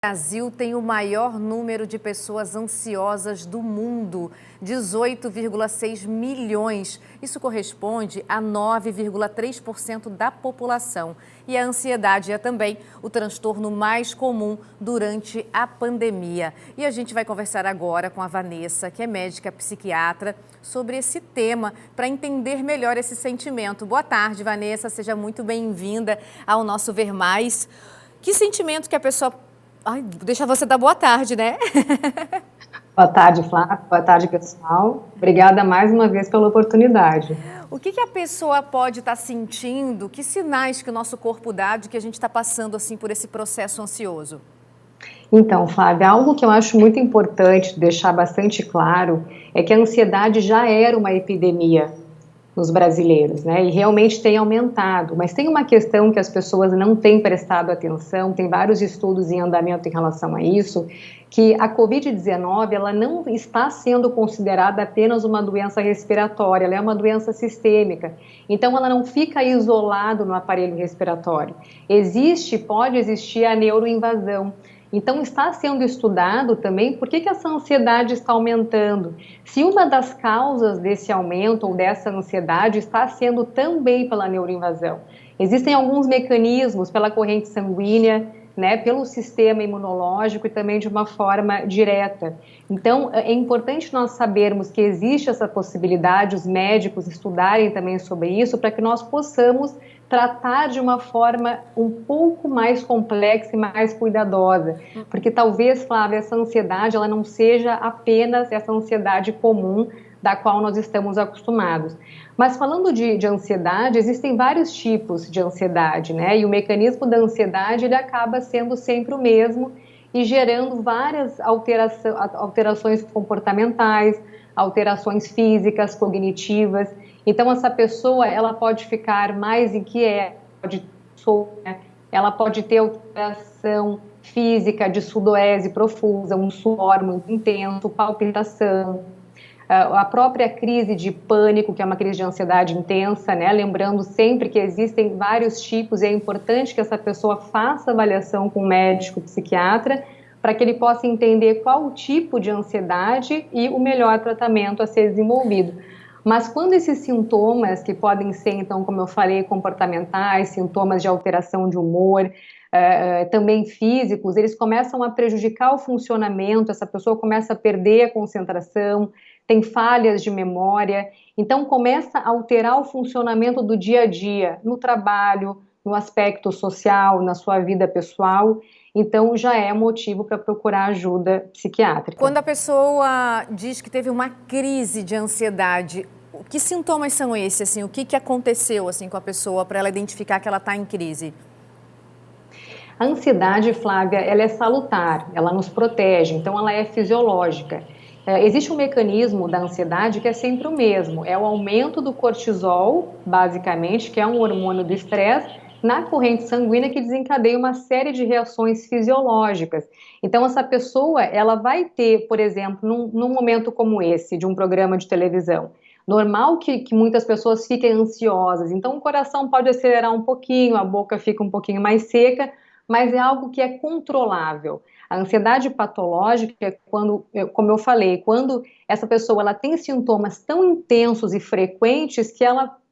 O Brasil tem o maior número de pessoas ansiosas do mundo, 18,6 milhões. Isso corresponde a 9,3% da população. E a ansiedade é também o transtorno mais comum durante a pandemia. E a gente vai conversar agora com a Vanessa, que é médica psiquiatra, sobre esse tema, para entender melhor esse sentimento. Boa tarde, Vanessa, seja muito bem-vinda ao nosso Ver Mais. Que sentimento que a pessoa... Ai, deixa você dar boa tarde, né? Boa tarde, Flávia. Boa tarde, pessoal. Obrigada mais uma vez pela oportunidade. O que a pessoa pode estar sentindo? Que sinais que o nosso corpo dá de que a gente está passando assim por esse processo ansioso? Então, Flávia, algo que eu acho muito importante deixar bastante claro é que a ansiedade já era uma epidemia nos brasileiros, né? E realmente tem aumentado. Mas tem uma questão que as pessoas não têm prestado atenção, tem vários estudos em andamento em relação a isso, que a Covid-19, ela não está sendo considerada apenas uma doença respiratória, ela é uma doença sistêmica. Então, ela não fica isolada no aparelho respiratório. Pode existir a neuroinvasão. Então, está sendo estudado também por que essa ansiedade está aumentando. Se uma das causas desse aumento ou dessa ansiedade está sendo também pela neuroinvasão. Existem alguns mecanismos pela corrente sanguínea, né, pelo sistema imunológico e também de uma forma direta. Então, é importante nós sabermos que existe essa possibilidade, os médicos estudarem também sobre isso, para que nós possamos tratar de uma forma um pouco mais complexa e mais cuidadosa, porque talvez, Flávia, essa ansiedade ela não seja apenas essa ansiedade comum da qual nós estamos acostumados. Mas falando de ansiedade, existem vários tipos de ansiedade, né? E o mecanismo da ansiedade ele acaba sendo sempre o mesmo e gerando várias alterações comportamentais, alterações físicas, cognitivas. Então essa pessoa ela pode ficar mais inquieta, ela pode ter alteração física de sudorese profusa, um suor muito intenso, palpitação, a própria crise de pânico, que é uma crise de ansiedade intensa, né? Lembrando sempre que existem vários tipos e é importante que essa pessoa faça avaliação com o médico psiquiatra para que ele possa entender qual o tipo de ansiedade e o melhor tratamento a ser desenvolvido. Mas quando esses sintomas, que podem ser, então, como eu falei, comportamentais, sintomas de alteração de humor, também físicos, eles começam a prejudicar o funcionamento, essa pessoa começa a perder a concentração, tem falhas de memória, então começa a alterar o funcionamento do dia a dia, no trabalho, no aspecto social, na sua vida pessoal, então já é motivo para procurar ajuda psiquiátrica. Quando a pessoa diz que teve uma crise de ansiedade, que sintomas são esses? Assim, o que aconteceu assim, com a pessoa para ela identificar que ela está em crise? A ansiedade, Flávia, ela é salutar, ela nos protege, então ela é fisiológica. Existe um mecanismo da ansiedade que é sempre o mesmo, é o aumento do cortisol, basicamente, que é um hormônio do estresse, na corrente sanguínea que desencadeia uma série de reações fisiológicas. Então essa pessoa, ela vai ter, por exemplo, num momento como esse, de um programa de televisão, normal que muitas pessoas fiquem ansiosas, então o coração pode acelerar um pouquinho, a boca fica um pouquinho mais seca, mas é algo que é controlável. A ansiedade patológica é quando, como eu falei, quando essa pessoa ela tem sintomas tão intensos e frequentes que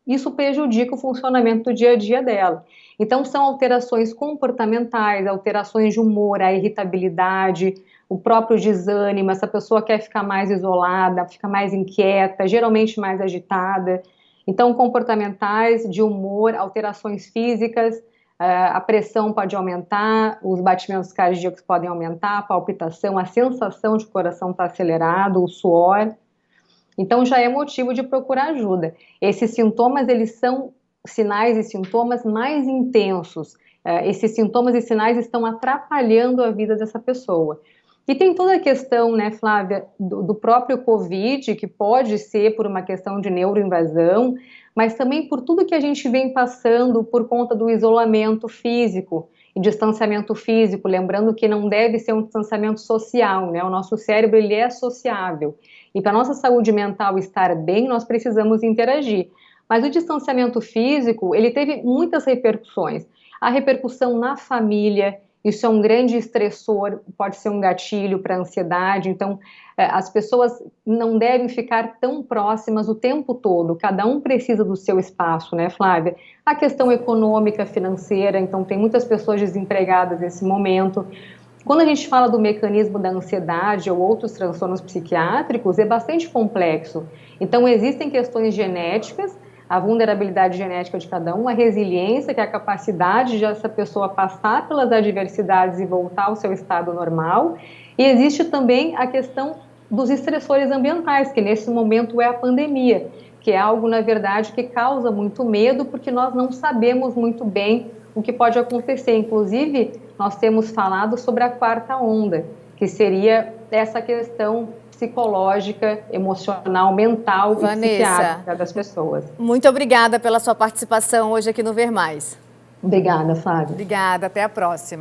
isso prejudica o funcionamento do dia a dia dela. Então são alterações comportamentais, alterações de humor, a irritabilidade, o próprio desânimo, essa pessoa quer ficar mais isolada, fica mais inquieta, geralmente mais agitada. Então comportamentais, de humor, alterações físicas, a pressão pode aumentar, os batimentos cardíacos podem aumentar, a palpitação, a sensação de coração estar acelerado, o suor. Então já é motivo de procurar ajuda. Esses sintomas, eles são sinais e sintomas mais intensos. Esses sintomas e sinais estão atrapalhando a vida dessa pessoa. E tem toda a questão, né, Flávia, do próprio Covid, que pode ser por uma questão de neuroinvasão, mas também por tudo que a gente vem passando por conta do isolamento físico e distanciamento físico, lembrando que não deve ser um distanciamento social, né? O nosso cérebro, ele é sociável. E para a nossa saúde mental estar bem, nós precisamos interagir. Mas o distanciamento físico, ele teve muitas repercussões. A repercussão na família, Isso é um grande estressor, pode ser um gatilho para a ansiedade. Então, as pessoas não devem ficar tão próximas o tempo todo. Cada um precisa do seu espaço, né, Flávia? A questão econômica, financeira, então tem muitas pessoas desempregadas nesse momento. Quando a gente fala do mecanismo da ansiedade ou outros transtornos psiquiátricos, é bastante complexo. Então, existem questões genéticas, a vulnerabilidade genética de cada um, a resiliência, que é a capacidade de essa pessoa passar pelas adversidades e voltar ao seu estado normal. E existe também a questão dos estressores ambientais, que nesse momento é a pandemia, que é algo, na verdade, que causa muito medo, porque nós não sabemos muito bem o que pode acontecer. Inclusive, nós temos falado sobre a quarta onda, que seria essa questão psicológica, emocional, mental e psiquiátrica das pessoas. Muito obrigada pela sua participação hoje aqui no Ver Mais. Obrigada, Flávia. Obrigada, até a próxima.